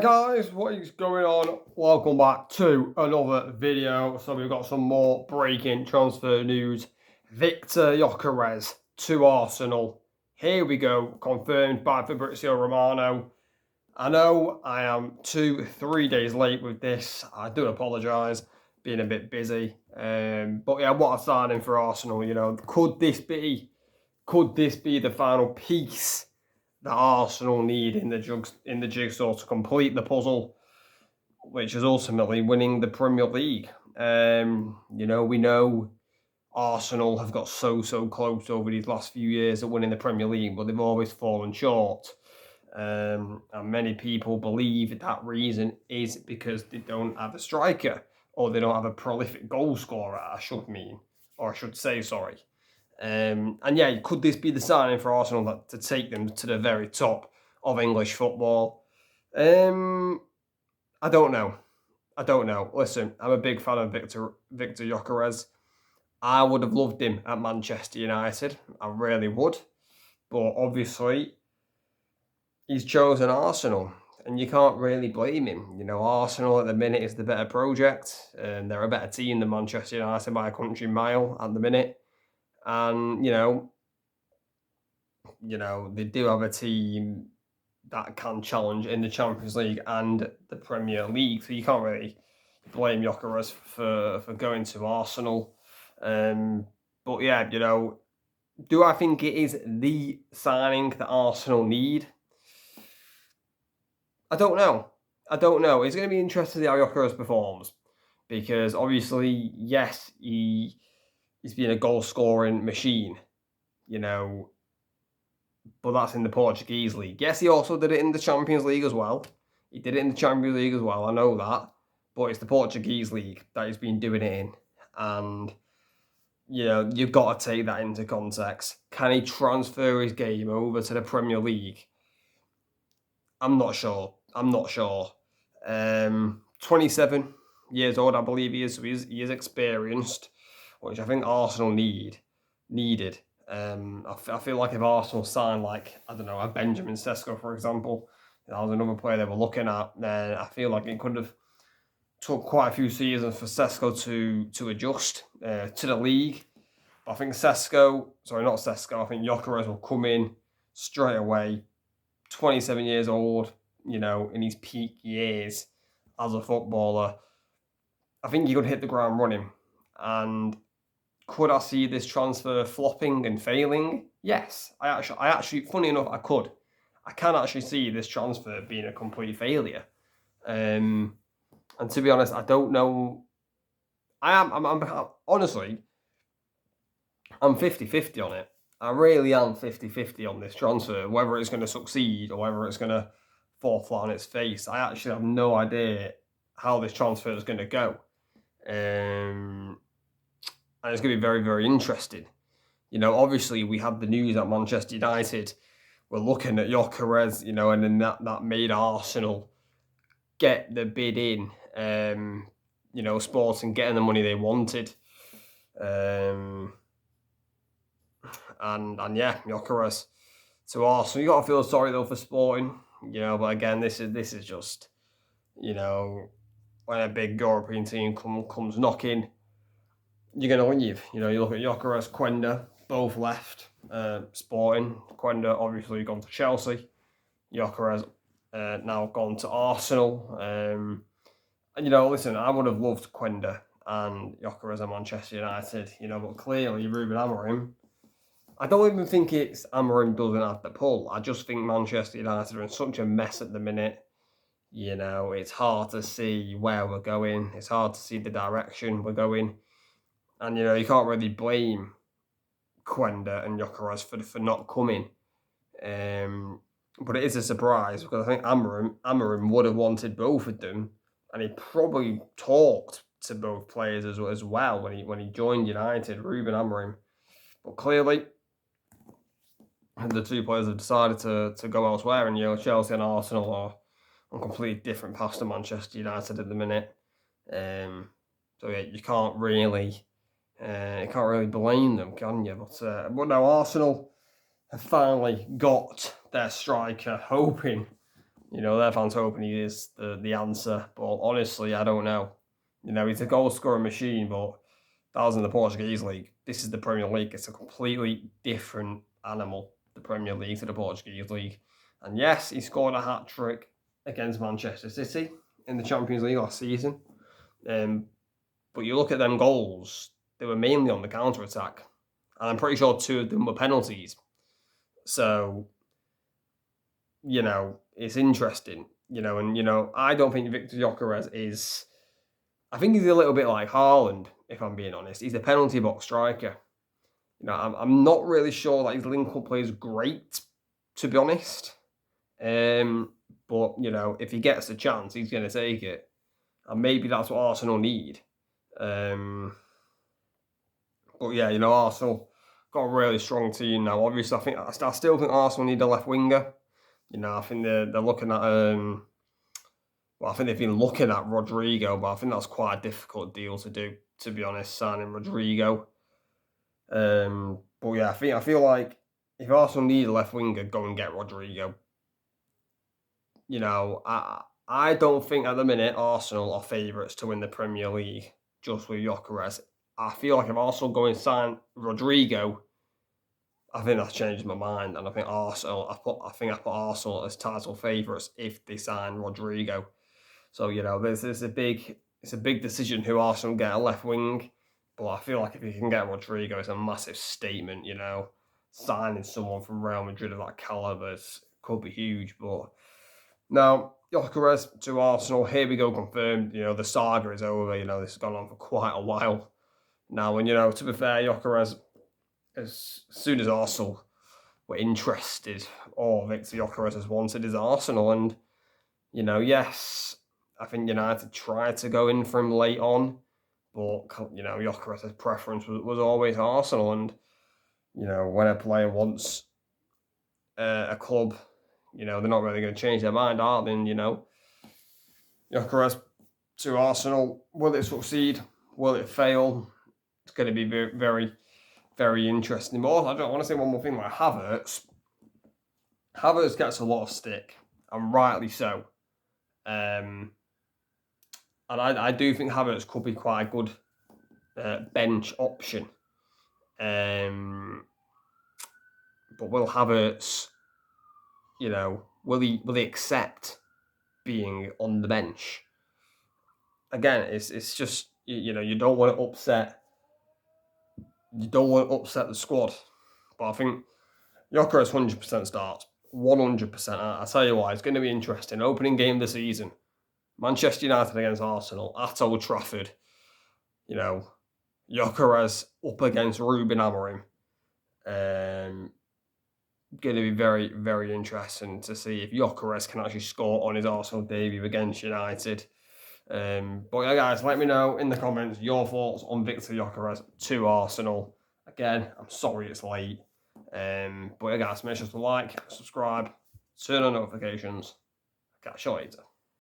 Guys, what is going on? Welcome back to another video. So we've got some more breaking transfer news. Viktor Gyökeres to Arsenal. Here we go, confirmed by Fabrizio Romano. I know I am 3 days late with this. I do apologise, being a bit busy. But yeah, what a signing for Arsenal. Could this be the final piece that Arsenal need in the jigsaw to complete the puzzle, which is ultimately winning the Premier League? We know Arsenal have got so close over these last few years at winning the Premier League, but they've always fallen short. And many people believe that reason is because they don't have a striker, or they don't have a prolific goal scorer, I should say, sorry. And yeah, could this be the signing for Arsenal to take them to the very top of English football? I don't know. Listen, I'm a big fan of Viktor Gyökeres. I would have loved him at Manchester United. I really would. But obviously, he's chosen Arsenal, and you can't really blame him. Arsenal at the minute is the better project, and they're a better team than Manchester United by a country mile at the minute. And they do have a team that can challenge in the Champions League and the Premier League, so you can't really blame Gyökeres for going to Arsenal. But yeah, do I think it is the signing that Arsenal need? I don't know. It's going to be interesting to see how Gyökeres performs, because obviously, yes, he's been a goal-scoring machine, but that's in the Portuguese league. Yes, he also did it in the Champions League as well. I know that. But it's the Portuguese league that he's been doing it in. And, you've got to take that into context. Can he transfer his game over to the Premier League? I'm not sure. 27 years old, I believe he is. So he is experienced, which I think Arsenal needed. I feel like if Arsenal signed, a Benjamin Sesko, for example, that was another player they were looking at, then I feel like it could have took quite a few seasons for Sesko to adjust to the league. But I think I think Gyökeres will come in straight away, 27 years old, in his peak years as a footballer. I think he could hit the ground running. And could I see this transfer flopping and failing? Yes, I actually, funny enough, I could. I can actually see this transfer being a complete failure. And to be honest, I don't know. I'm honestly, I'm 50-50 on it. I really am 50-50 on this transfer, whether it's going to succeed or whether it's going to fall flat on its face. I actually have no idea how this transfer is going to go. And it's going to be very, very interesting. Obviously, we had the news at Manchester United. We're looking at Gyökeres, and then that made Arsenal get the bid in, Sporting getting the money they wanted. And yeah, Gyökeres to Arsenal. You got to feel sorry though for Sporting, But again, this is just, when a big European team comes knocking, you're going to leave. You look at Gyökeres, Quenda, both left Sporting. Quenda obviously gone to Chelsea. Gyökeres now gone to Arsenal. And listen, I would have loved Quenda and Gyökeres at Manchester United, but clearly Ruben Amorim, I don't even think it's Amorim doesn't have the pull. I just think Manchester United are in such a mess at the minute. It's hard to see where we're going. It's hard to see the direction we're going. And, you can't really blame Quenda and Gyökeres for not coming. But it is a surprise because I think Amorim would have wanted both of them. And he probably talked to both players as well when he joined United, Ruben Amorim. But clearly, the two players have decided to go elsewhere, and Chelsea and Arsenal are on completely different paths to Manchester United at the minute. So yeah, you can't really blame them, can you? But now Arsenal have finally got their striker, hoping You know, their fans hoping he is the answer, but honestly, I don't know. You know, he's a goal scoring machine, but that was in the Portuguese league. This is the Premier League. It's a completely different animal, the Premier League to the Portuguese league. And yes, he scored a hat trick against Manchester City in the Champions League last season. But you look at them goals, they were mainly on the counter attack, and I'm pretty sure 2 of them were penalties. So, you know, it's interesting, you know, and, you know, I don't think Viktor Gyökeres is. I think he's a little bit like Haaland, if I'm being honest. He's a penalty box striker. You know, I'm not really sure that his link-up play is great, to be honest. But, you know, if he gets a chance, he's going to take it. And maybe that's what Arsenal need. But, yeah, you know, Arsenal got a really strong team now. Obviously, I still think Arsenal need a left winger. You know, I think they're looking at well, I think they've been looking at Rodrigo, but I think that's quite a difficult deal to do, to be honest, signing Rodrigo. But yeah, I feel like if Arsenal need a left winger, go and get Rodrigo. You know, I don't think at the minute Arsenal are favourites to win the Premier League just with Gyökeres. I feel like if Arsenal go and sign Rodrigo, I think that's changed my mind, and I think I put Arsenal as title favourites if they sign Rodrigo. So you know, there's a big decision who Arsenal get a left wing, but I feel like if you can get Rodrigo, it's a massive statement. You know, signing someone from Real Madrid of that calibre could be huge. But now Gyökeres to Arsenal, here we go, confirmed. You know, the saga is over. You know, this has gone on for quite a while now, and you know, to be fair, Gyökeres, as soon as Arsenal were interested, or Viktor Gyökeres has wanted is Arsenal, and you know, yes, I think United tried to go in for him late on, but you know, Gyökeres' preference was always Arsenal, and you know, when a player wants a club, you know, they're not really going to change their mind, are they? And, you know, Gyökeres to Arsenal, will it succeed? Will it fail? It's going to be very, very, very interesting. But also, I don't want to say one more thing like Havertz. Havertz gets a lot of stick, and rightly so. And I do think Havertz could be quite a good bench option. But will Havertz, you know, will he accept being on the bench? Again, it's just you know, you don't want to upset the squad. But I think Gyökeres 100% starts. 100%. I tell you what, it's going to be interesting. Opening game of the season. Manchester United against Arsenal at Old Trafford. You know, Gyökeres up against Ruben Amorim. Going to be very, very interesting to see if Gyökeres can actually score on his Arsenal debut against United. But yeah, guys, let me know in the comments your thoughts on Viktor Gyökeres to Arsenal. Again, I'm sorry it's late. But yeah, guys, make sure to like, subscribe, turn on notifications. Catch you later.